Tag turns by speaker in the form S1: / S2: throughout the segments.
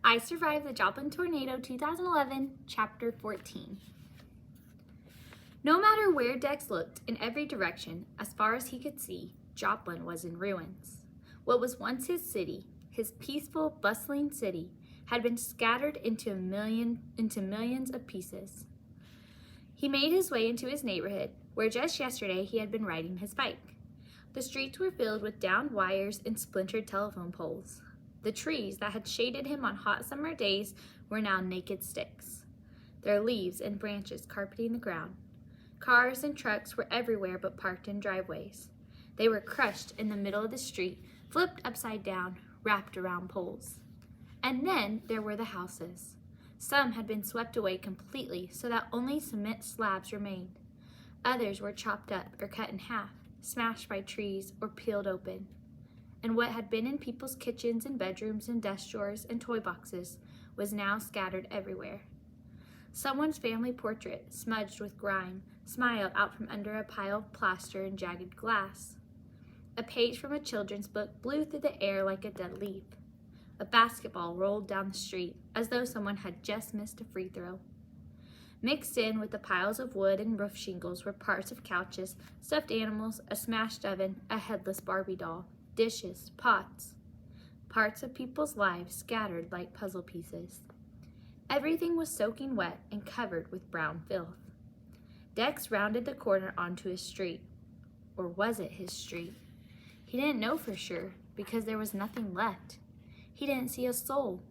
S1: I Survived the Joplin Tornado 2011, Chapter 14. No matter where Dex looked, in every direction, as far as he could see, Joplin was in ruins. What was once his city, his peaceful, bustling city, had been scattered into millions of pieces. He made his way into his neighborhood, where just yesterday he had been riding his bike. The streets were filled with downed wires and splintered telephone poles. The trees that had shaded him on hot summer days were now naked sticks, their leaves and branches carpeting the ground. Cars and trucks were everywhere but parked in driveways. They were crushed in the middle of the street, flipped upside down, wrapped around poles. And then there were the houses. Some had been swept away completely so that only cement slabs remained. Others were chopped up or cut in half, smashed by trees or peeled open. And what had been in people's kitchens and bedrooms and desk drawers and toy boxes was now scattered everywhere. Someone's family portrait, smudged with grime, smiled out from under a pile of plaster and jagged glass. A page from a children's book blew through the air like a dead leaf. A basketball rolled down the street as though someone had just missed a free throw. Mixed in with the piles of wood and roof shingles were parts of couches, stuffed animals, a smashed oven, a headless Barbie doll, dishes, pots. Parts of people's lives scattered like puzzle pieces. Everything was soaking wet and covered with brown filth. Dex rounded the corner onto his street. Or was it his street? He didn't know for sure because there was nothing left. He didn't see a soul.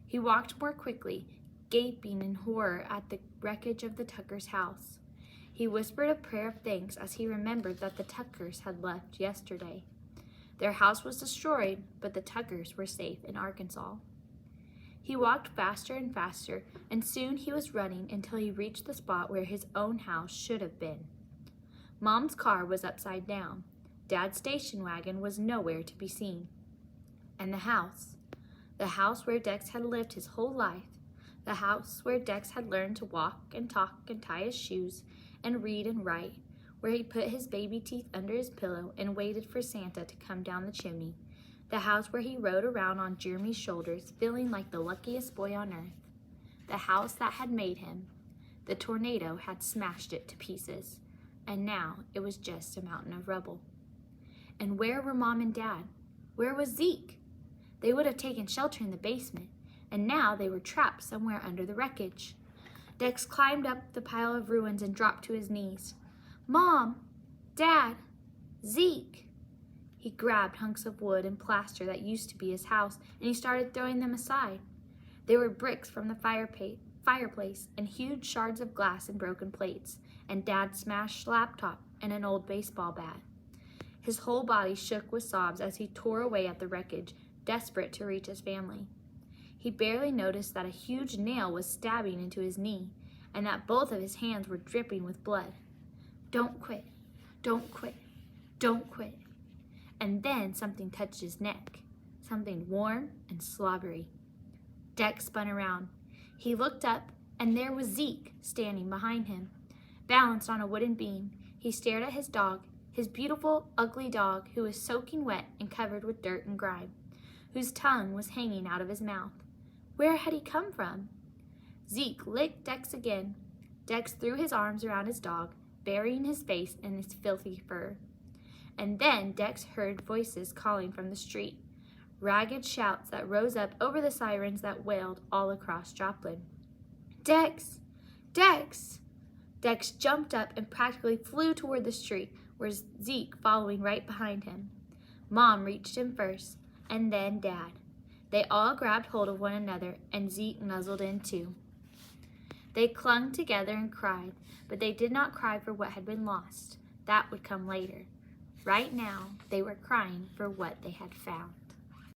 S1: He walked more quickly, gaping in horror at the wreckage of the Tuckers' house. He whispered a prayer of thanks as he remembered that the Tuckers had left yesterday. Their house was destroyed, but the Tuckers were safe in Arkansas. He walked faster and faster, and soon he was running until he reached the spot where his own house should have been. Mom's car was upside down. Dad's station wagon was nowhere to be seen. And the house where Dex had lived his whole life, the house where Dex had learned to walk and talk and tie his shoes and read and write, where he put his baby teeth under his pillow and waited for Santa to come down the chimney, the house where he rode around on Jeremy's shoulders feeling like the luckiest boy on earth, the house that had made him. The tornado had smashed it to pieces, and now it was just a mountain of rubble. And where were Mom and Dad? Where was Zeke? They would have taken shelter in the basement, and now they were trapped somewhere under the wreckage. Dex climbed up the pile of ruins and dropped to his knees. Mom! Dad! Zeke! He grabbed hunks of wood and plaster that used to be his house, and he started throwing them aside. They were bricks from the fireplace and huge shards of glass and broken plates, and Dad's smashed laptop and an old baseball bat. His whole body shook with sobs as he tore away at the wreckage, desperate to reach his family. He barely noticed that a huge nail was stabbing into his knee, and that both of his hands were dripping with blood. Don't quit, don't quit, don't quit. And then something touched his neck, something warm and slobbery. Dex spun around. He looked up, and there was Zeke standing behind him. Balanced on a wooden beam, he stared at his dog, his beautiful, ugly dog who was soaking wet and covered with dirt and grime, whose tongue was hanging out of his mouth. Where had he come from? Zeke licked Dex again. Dex threw his arms around his dog, burying his face in his filthy fur. And then Dex heard voices calling from the street, ragged shouts that rose up over the sirens that wailed all across Joplin. Dex! Dex! Dex jumped up and practically flew toward the street, with Zeke following right behind him. Mom reached him first, and then Dad. They all grabbed hold of one another, and Zeke nuzzled in too. They clung together and cried, but they did not cry for what had been lost. That would come later. Right now, they were crying for what they had found.